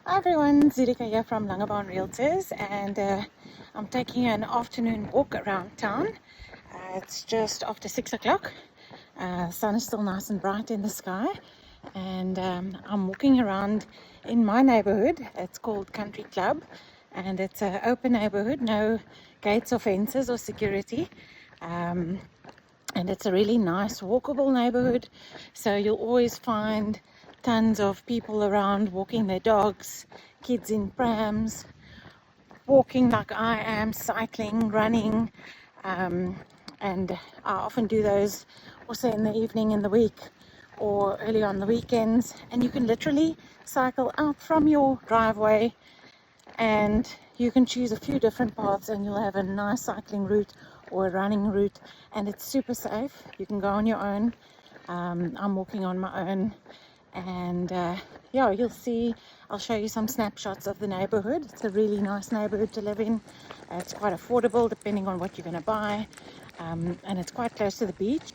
Hi everyone, Zulika here from Langebaan Realtors, and I'm taking an afternoon walk around town. It's just after 6 o'clock. Sun is still nice and bright in the sky, and I'm walking around in my neighborhood. It's called Country Club, and it's an open neighborhood, no gates or fences or security. And it's a really nice walkable neighborhood, so you'll always find tons of people around walking their dogs, kids in prams, walking like I am, cycling, running, and I often do those also in the evening in the week or early on the weekends. And you can literally cycle out from your driveway and you can choose a few different paths and you'll have a nice cycling route or a running route, and it's super safe. You can go on your own. I'm walking on my own, and yeah, you'll see, I'll show you some snapshots of the neighborhood. It's a really nice neighborhood to live in. It's quite affordable depending on what you're going to buy, and it's quite close to the beach.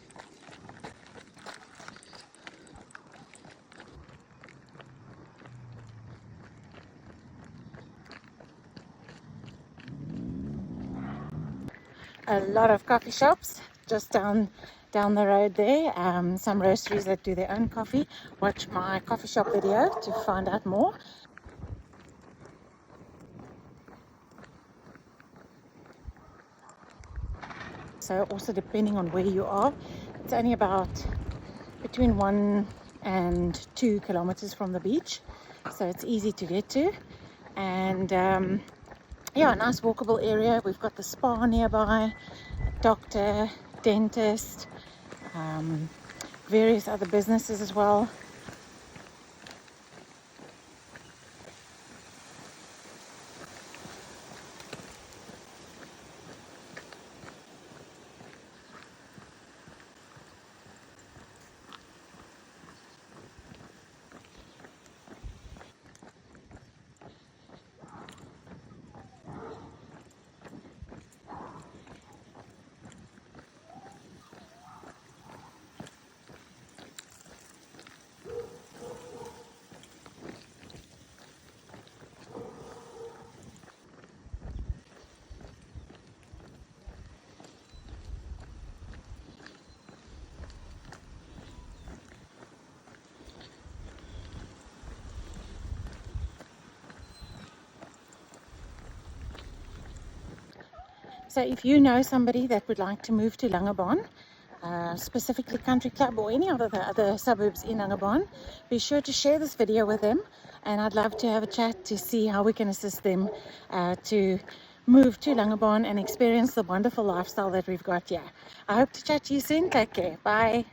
A lot of coffee shops just down the road there. Some roasteries that do their own coffee. Watch my coffee shop video to find out more. So also depending on where you are, it's only about between 1 and 2 kilometers from the beach, so it's easy to get to. And yeah, nice walkable area. We've got the spa nearby, doctor, dentist, various other businesses as well. So if you know somebody that would like to move to Langebaan, specifically Country Club or any of the other suburbs in Langebaan, be sure to share this video with them, and I'd love to have a chat to see how we can assist them to move to Langebaan and experience the wonderful lifestyle that we've got here. I hope to chat to you soon. Take care. Bye.